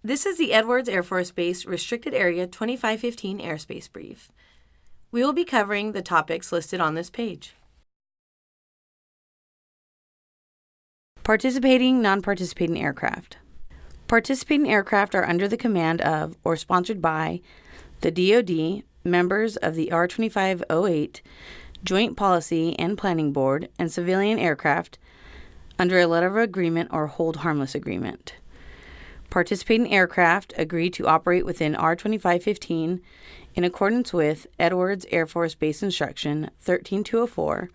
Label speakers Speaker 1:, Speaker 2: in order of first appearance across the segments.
Speaker 1: This is the Edwards Air Force Base Restricted Area 2515 Airspace Brief. We will be covering the topics listed on this page. Participating, non-participating aircraft. Participating aircraft are under the command of or sponsored by the DoD, members of the R2508 Joint Policy and Planning Board, and civilian aircraft under a letter of agreement or hold harmless agreement. Participating aircraft agree to operate within R2515 in accordance with Edwards Air Force Base Instruction 13204,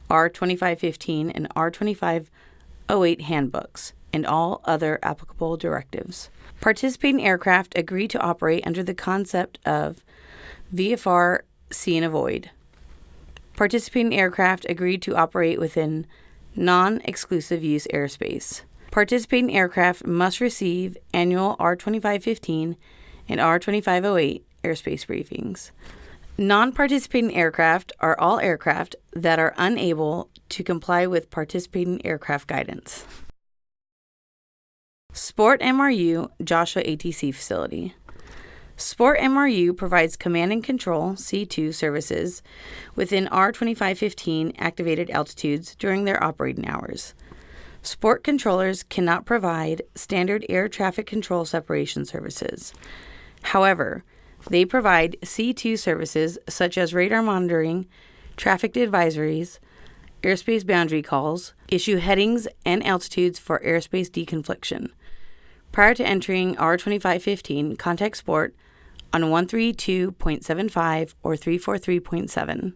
Speaker 1: R2515, and R2508 handbooks, and all other applicable directives. Participating aircraft agree to operate under the concept of VFR see and avoid. Participating aircraft agree to operate within non-exclusive use airspace. Participating aircraft must receive annual R2515 and R2508 airspace briefings. Non-participating aircraft are all aircraft that are unable to comply with participating aircraft guidance. Sport MRU Joshua ATC Facility. Sport MRU provides command and control C2 services within R2515 activated altitudes during their operating hours. Sport controllers cannot provide standard air traffic control separation services. However, they provide C2 services such as radar monitoring, traffic advisories, airspace boundary calls, issue headings and altitudes for airspace deconfliction. Prior to entering R2515, contact Sport on 132.75 or 343.7.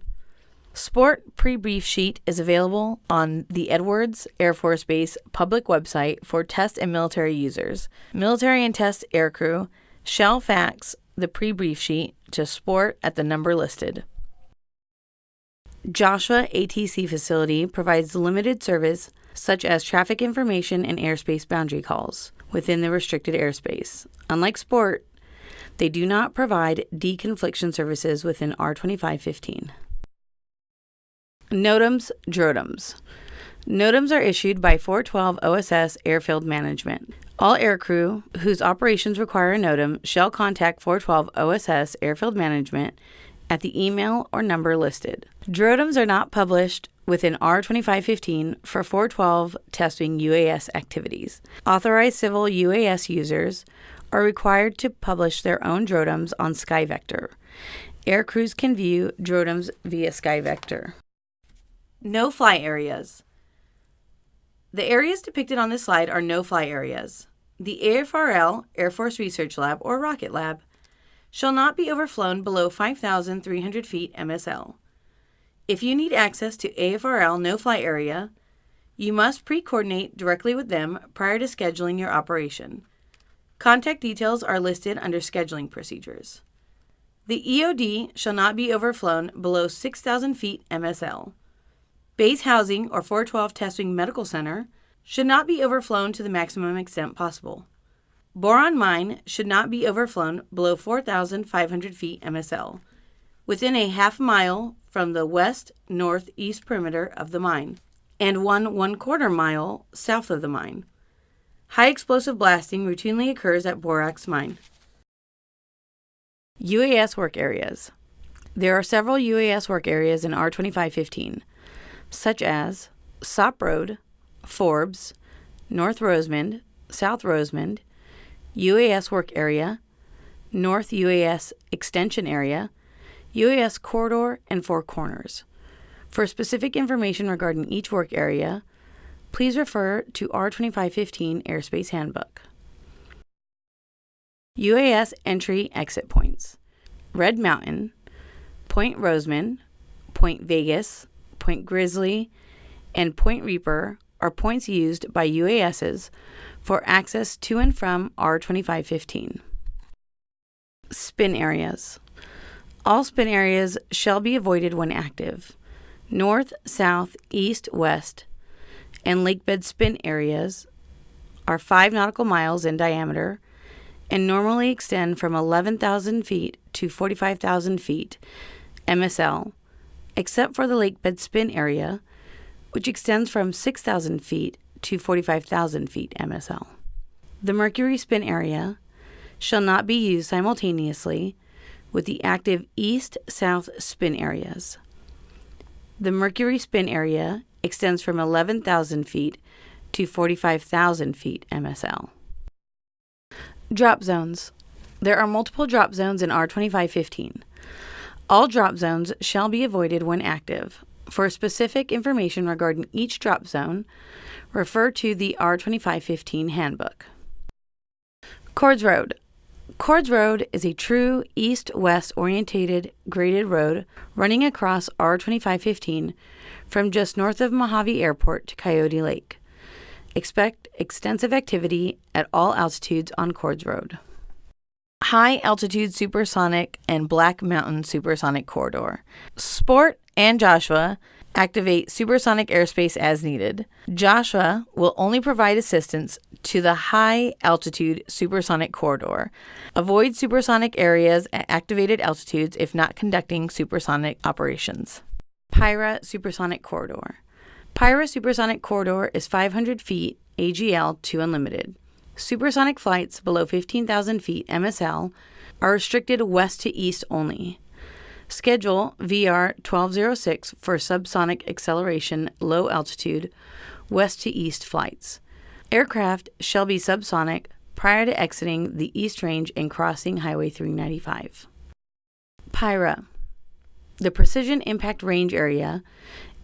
Speaker 1: Sport pre-brief sheet is available on the Edwards Air Force Base public website for test and military users. Military and test aircrew shall fax the pre-brief sheet to Sport at the number listed. Joshua ATC Facility provides limited service such as traffic information and airspace boundary calls within the restricted airspace. Unlike Sport, they do not provide deconfliction services within R2515. NOTAMs, DROTAMs. NOTAMs are issued by 412 OSS Airfield Management. All aircrew whose operations require a NOTAM shall contact 412 OSS Airfield Management at the email or number listed. DROTAMs are not published within R2515 for 412 testing UAS activities. Authorized civil UAS users are required to publish their own DROTAMs on SkyVector. Aircrews can view DROTAMs via SkyVector. No-fly areas. The areas depicted on this slide are no-fly areas. The AFRL, Air Force Research Lab, or Rocket Lab, shall not be overflown below 5,300 feet MSL. If you need access to AFRL no-fly area, you must pre-coordinate directly with them prior to scheduling your operation. Contact details are listed under scheduling procedures. The EOD shall not be overflown below 6,000 feet MSL. Base housing or 412 Testing Medical Center should not be overflown to the maximum extent possible. Boron mine should not be overflown below 4,500 feet MSL, within a half mile from the west-northeast perimeter of the mine, and 1/4 mile south of the mine. High explosive blasting routinely occurs at Borax Mine. UAS work areas. There are several UAS work areas in R2515, such as Sop Road, Forbes, North Rosamond, South Rosamond, UAS Work Area, North UAS Extension Area, UAS Corridor, and Four Corners. For specific information regarding each work area, please refer to R2515 Airspace Handbook. UAS Entry/Exit Points. Red Mountain, Point Rosamond, Point Vegas, Point Grizzly, and Point Reaper are points used by UASs for access to and from R2515. Spin areas. All spin areas shall be avoided when active. North, south, east, west, and lakebed spin areas are 5 nautical miles in diameter and normally extend from 11,000 feet to 45,000 feet MSL, except for the lakebed spin area, which extends from 6,000 feet to 45,000 feet MSL. The Mercury spin area shall not be used simultaneously with the active east-south spin areas. The Mercury spin area extends from 11,000 feet to 45,000 feet MSL. Drop zones. There are multiple drop zones in R2515. All drop zones shall be avoided when active. For specific information regarding each drop zone, refer to the R2515 handbook. Cords Road. Cords Road is a true east-west orientated graded road running across R2515 from just north of Mojave Airport to Coyote Lake. Expect extensive activity at all altitudes on Cords Road. High Altitude Supersonic and Black Mountain Supersonic Corridor. Sport and Joshua activate supersonic airspace as needed. Joshua will only provide assistance to the High Altitude Supersonic Corridor. Avoid supersonic areas at activated altitudes if not conducting supersonic operations. Pyra Supersonic Corridor. Pyra Supersonic Corridor is 500 feet AGL to unlimited. Supersonic flights below 15,000 feet MSL are restricted west to east only. Schedule VR 1206 for subsonic acceleration low altitude west to east flights. Aircraft shall be subsonic prior to exiting the east range and crossing Highway 395. Pyra. The Precision Impact Range area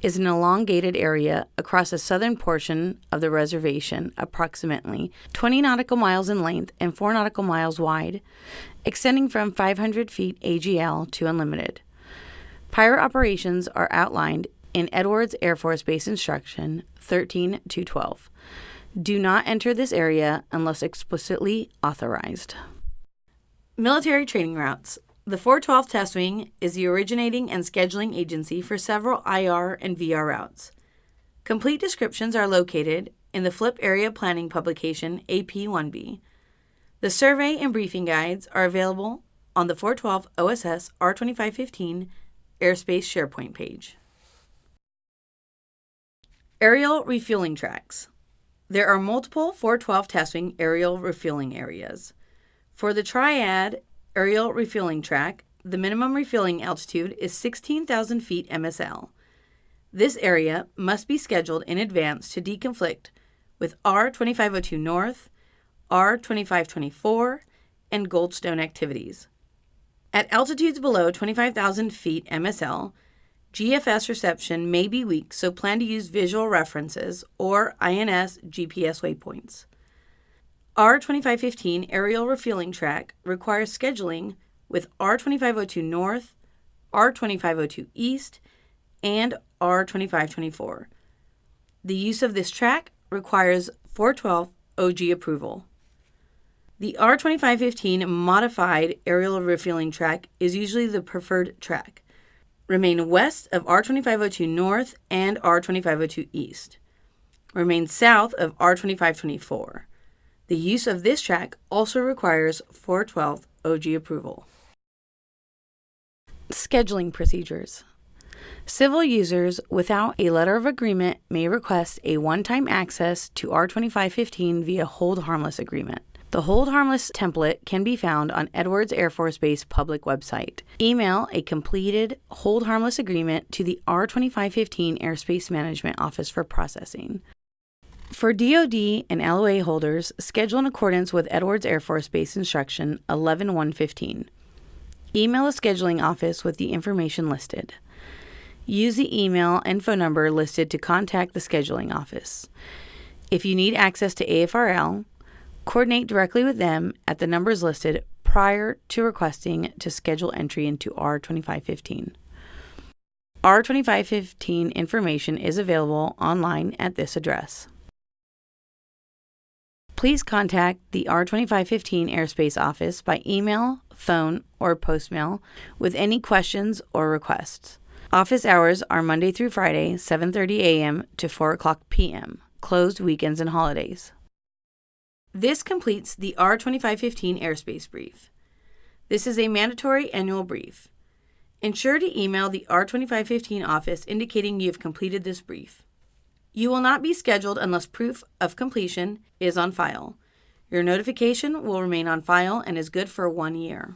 Speaker 1: is an elongated area across the southern portion of the reservation, approximately 20 nautical miles in length and 4 nautical miles wide, extending from 500 feet AGL to unlimited. Pyra operations are outlined in Edwards Air Force Base Instruction 13-12. Do not enter this area unless explicitly authorized. Military training routes. The 412 Test Wing is the originating and scheduling agency for several IR and VR routes. Complete descriptions are located in the Flip Area Planning publication AP1B. The survey and briefing guides are available on the 412 OSS R2515 Airspace SharePoint page. Aerial refueling tracks. There are multiple 412 Test Wing aerial refueling areas. For the Triad aerial refueling track, the minimum refueling altitude is 16,000 feet MSL. This area must be scheduled in advance to deconflict with R2502 North, R2524, and Goldstone activities. At altitudes below 25,000 feet MSL, GFS reception may be weak, so plan to use visual references or INS GPS waypoints. R2515 aerial refueling track requires scheduling with R2502 North, R2502 East, and R2524. The use of this track requires 412 OG approval. The R2515 modified aerial refueling track is usually the preferred track. Remain west of R2502 North and R2502 East. Remain south of R2524. The use of this track also requires 412 OG approval. Scheduling procedures. Civil users without a letter of agreement may request a one-time access to R2515 via Hold Harmless agreement. The Hold Harmless template can be found on Edwards Air Force Base public website. Email a completed Hold Harmless agreement to the R2515 Airspace Management Office for processing. For DoD and LOA holders, schedule in accordance with Edwards Air Force Base Instruction 11-115. Email a scheduling office with the information listed. Use the email and phone number listed to contact the scheduling office. If you need access to AFRL, coordinate directly with them at the numbers listed prior to requesting to schedule entry into R2515. R2515 information is available online at this address. Please contact the R2515 Airspace Office by email, phone, or postmail with any questions or requests. Office hours are Monday through Friday, 7:30 a.m. to 4 o'clock p.m., closed weekends and holidays. This completes the R2515 Airspace Brief. This is a mandatory annual brief. Ensure to email the R2515 office indicating you have completed this brief. You will not be scheduled unless proof of completion is on file. Your notification will remain on file and is good for 1 year.